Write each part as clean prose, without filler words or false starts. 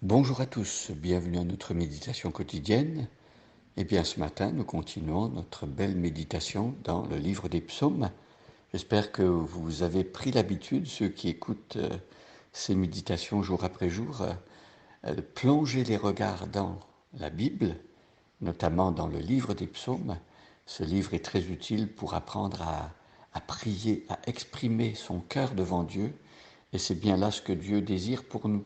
Bonjour à tous, bienvenue à notre méditation quotidienne. Eh bien, ce matin, nous continuons notre belle méditation dans le livre des psaumes. J'espère que vous avez pris l'habitude, ceux qui écoutent ces méditations jour après jour, de plonger les regards dans la Bible, notamment dans le livre des psaumes. Ce livre est très utile pour apprendre à prier, à exprimer son cœur devant Dieu. Et c'est bien là ce que Dieu désire pour nous,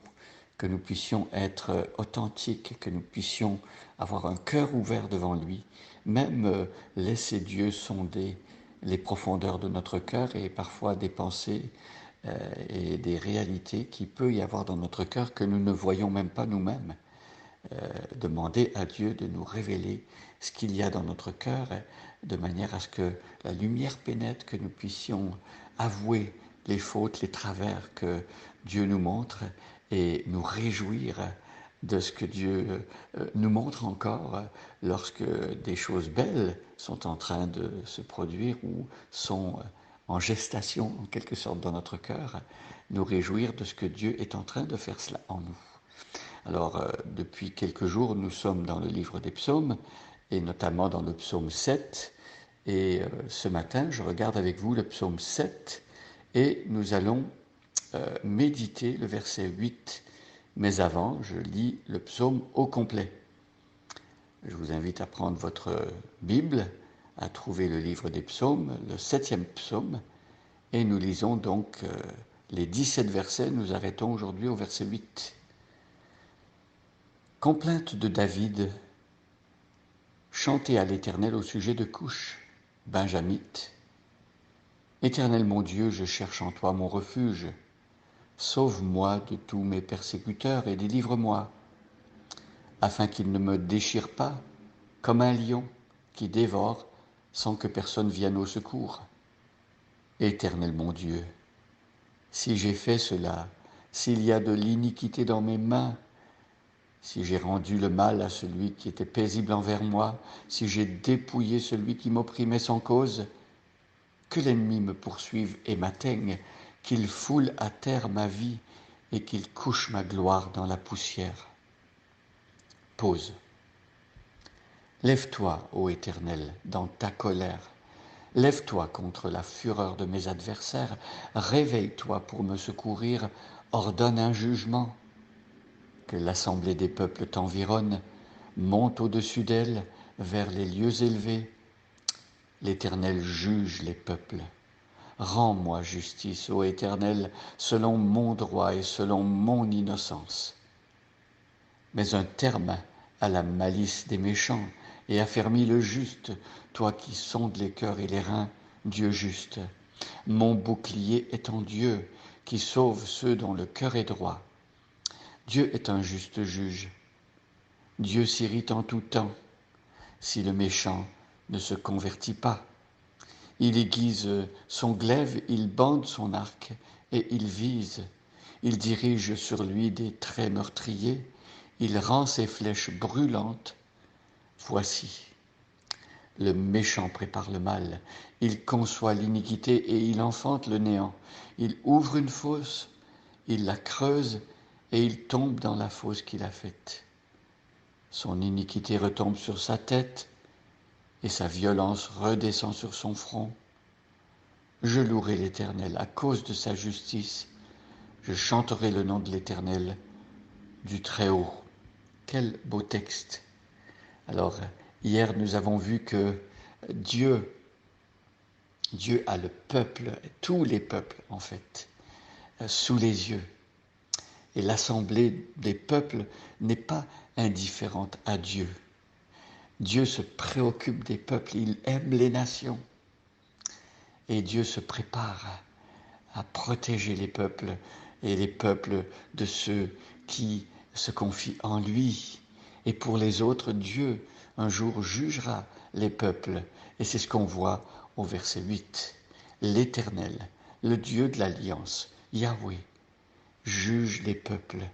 que nous puissions être authentiques, que nous puissions avoir un cœur ouvert devant lui, même laisser Dieu sonder les profondeurs de notre cœur et parfois des pensées et des réalités qu'il peut y avoir dans notre cœur que nous ne voyons même pas nous-mêmes. Demander à Dieu de nous révéler ce qu'il y a dans notre cœur, de manière à ce que la lumière pénètre, que nous puissions avouer les fautes, les travers que Dieu nous montre et nous réjouir de ce que Dieu nous montre encore lorsque des choses belles sont en train de se produire ou sont en gestation en quelque sorte dans notre cœur, nous réjouir de ce que Dieu est en train de faire cela en nous. Alors, depuis quelques jours, nous sommes dans le livre des psaumes, et notamment dans le psaume 7. Et ce matin, je regarde avec vous le psaume 7, et nous allons méditer le verset 8. Mais avant, je lis le psaume au complet. Je vous invite à prendre votre Bible, à trouver le livre des psaumes, le 7e psaume, et nous lisons donc les 17 versets. Nous arrêtons aujourd'hui au verset 8. Complainte de David, chantez à l'Éternel au sujet de Couche, benjamite. Éternel mon Dieu, je cherche en toi mon refuge. Sauve-moi de tous mes persécuteurs et délivre-moi, afin qu'ils ne me déchirent pas comme un lion qui dévore sans que personne vienne au secours. Éternel mon Dieu, si j'ai fait cela, s'il y a de l'iniquité dans mes mains, si j'ai rendu le mal à celui qui était paisible envers moi, si j'ai dépouillé celui qui m'opprimait sans cause, que l'ennemi me poursuive et m'atteigne, qu'il foule à terre ma vie et qu'il couche ma gloire dans la poussière. Pause. Lève-toi, ô Éternel, dans ta colère. Lève-toi contre la fureur de mes adversaires. Réveille-toi pour me secourir. Ordonne un jugement. Que l'assemblée des peuples t'environne, monte au-dessus d'elle, vers les lieux élevés. L'Éternel juge les peuples. Rends-moi justice, ô Éternel, selon mon droit et selon mon innocence. Mets un terme à la malice des méchants et affermis le juste, toi qui sondes les cœurs et les reins, Dieu juste. Mon bouclier est en Dieu, qui sauve ceux dont le cœur est droit. Dieu est un juste juge. Dieu s'irrite en tout temps, si le méchant ne se convertit pas. Il aiguise son glaive, il bande son arc et il vise. Il dirige sur lui des traits meurtriers, il rend ses flèches brûlantes. Voici, le méchant prépare le mal, il conçoit l'iniquité et il enfante le néant. Il ouvre une fosse, il la creuse et il tombe dans la fosse qu'il a faite. Son iniquité retombe sur sa tête et sa violence redescend sur son front. Je louerai l'Éternel à cause de sa justice. Je chanterai le nom de l'Éternel du Très-Haut. Quel beau texte. Alors, hier, nous avons vu que Dieu a le peuple, tous les peuples en fait, sous les yeux. Et l'assemblée des peuples n'est pas indifférente à Dieu. Dieu se préoccupe des peuples, il aime les nations. Et Dieu se prépare à protéger les peuples et les peuples de ceux qui se confient en lui. Et pour les autres, Dieu un jour jugera les peuples. Et c'est ce qu'on voit au verset 8. L'Éternel, le Dieu de l'Alliance, Yahweh, juge les peuples.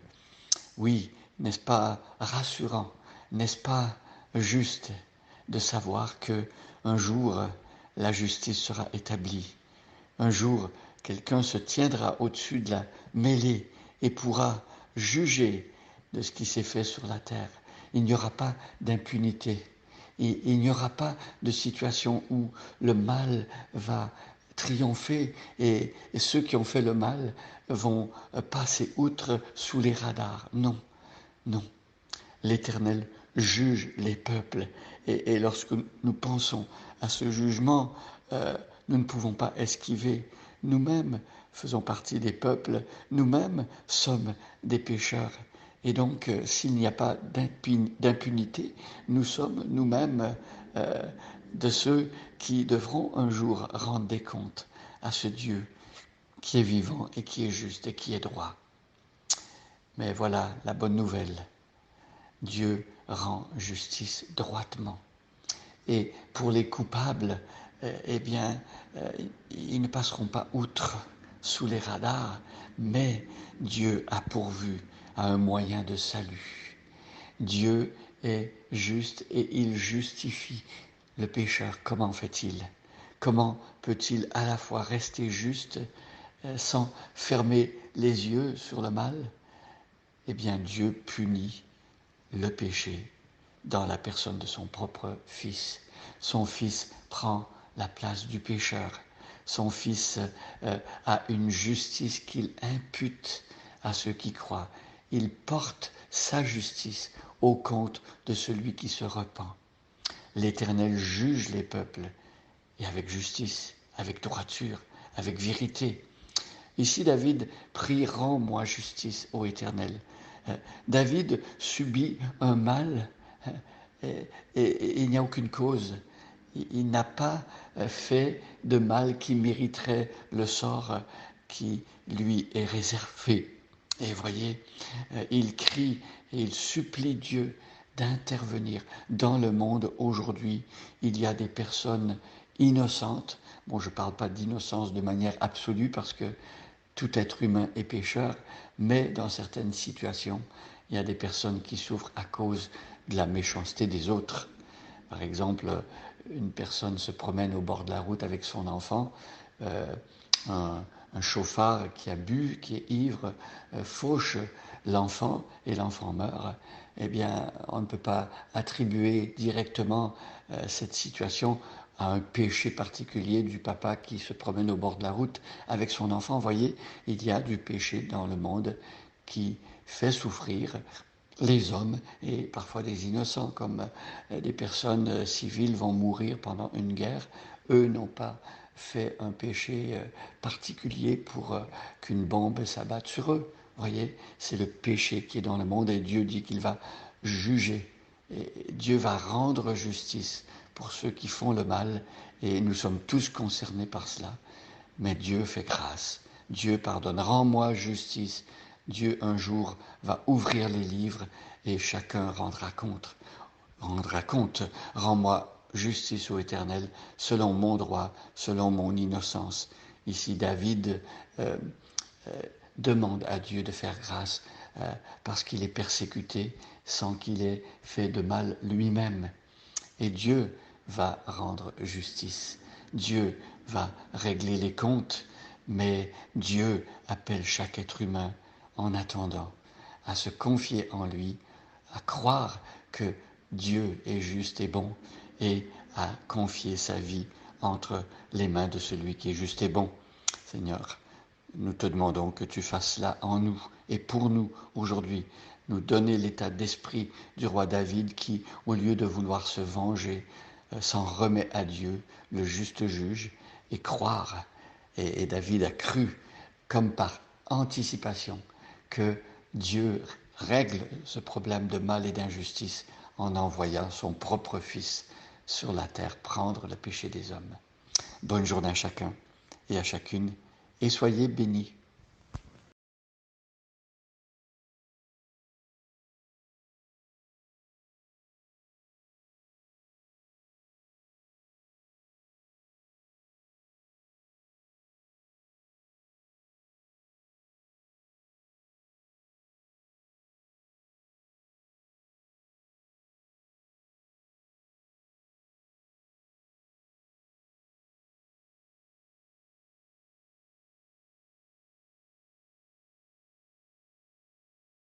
Oui, n'est-ce pas rassurant, n'est-ce pas juste de savoir que un jour la justice sera établie. Un jour, quelqu'un se tiendra au-dessus de la mêlée et pourra juger de ce qui s'est fait sur la terre. Il n'y aura pas d'impunité. Il n'y aura pas de situation où le mal va triompher et ceux qui ont fait le mal vont passer outre sous les radars. Non, non. L'Éternel juge les peuples et lorsque nous pensons à ce jugement, nous ne pouvons pas esquiver. Nous-mêmes faisons partie des peuples, nous-mêmes sommes des pécheurs. Et donc, s'il n'y a pas d'impunité, nous sommes nous-mêmes de ceux qui devront un jour rendre des comptes à ce Dieu qui est vivant et qui est juste et qui est droit. Mais voilà la bonne nouvelle. Dieu rend justice droitement. Et pour les coupables, ils ne passeront pas outre sous les radars, mais Dieu a pourvu à un moyen de salut. Dieu est juste et il justifie le pécheur. Comment fait-il? Comment peut-il à la fois rester juste sans fermer les yeux sur le mal? Eh bien, Dieu punit le péché dans la personne de son propre Fils. Son Fils prend la place du pécheur. Son Fils a une justice qu'il impute à ceux qui croient. Il porte sa justice au compte de celui qui se repent. L'Éternel juge les peuples, et avec justice, avec droiture, avec vérité. Ici, David prie, rends-moi justice, ô Éternel. David subit un mal et il n'y a aucune cause. Il n'a pas fait de mal qui mériterait le sort qui lui est réservé. Et voyez, il crie et il supplie Dieu d'intervenir. Dans le monde aujourd'hui, il y a des personnes innocentes. Bon, je ne parle pas d'innocence de manière absolue parce que tout être humain est pécheur, mais dans certaines situations, il y a des personnes qui souffrent à cause de la méchanceté des autres. Par exemple, une personne se promène au bord de la route avec son enfant, un chauffard qui a bu, qui est ivre, fauche l'enfant et l'enfant meurt. Eh bien, on ne peut pas attribuer directement cette situation à un péché particulier du papa qui se promène au bord de la route avec son enfant. Vous voyez, il y a du péché dans le monde qui fait souffrir les hommes et parfois des innocents, comme des personnes civiles vont mourir pendant une guerre. Eux n'ont pas fait un péché particulier pour qu'une bombe s'abatte sur eux. Vous voyez, c'est le péché qui est dans le monde et Dieu dit qu'il va juger. Et Dieu va rendre justice pour ceux qui font le mal et nous sommes tous concernés par cela. Mais Dieu fait grâce. Dieu pardonne. Rends-moi justice. Dieu un jour va ouvrir les livres et chacun rendra compte. Rends-moi justice ô Éternel, selon mon droit, selon mon innocence. Ici, David demande à Dieu de faire grâce parce qu'il est persécuté sans qu'il ait fait de mal lui-même. Et Dieu va rendre justice. Dieu va régler les comptes, mais Dieu appelle chaque être humain en attendant à se confier en lui, à croire que Dieu est juste et bon et à confier sa vie entre les mains de celui qui est juste et bon. Seigneur, nous te demandons que tu fasses cela en nous et pour nous aujourd'hui, nous donner l'état d'esprit du roi David qui, au lieu de vouloir se venger, s'en remet à Dieu, le juste juge, et croire. Et David a cru, comme par anticipation, que Dieu règle ce problème de mal et d'injustice en envoyant son propre Fils sur la terre prendre le péché des hommes. Bonne journée à chacun et à chacune, et soyez bénis.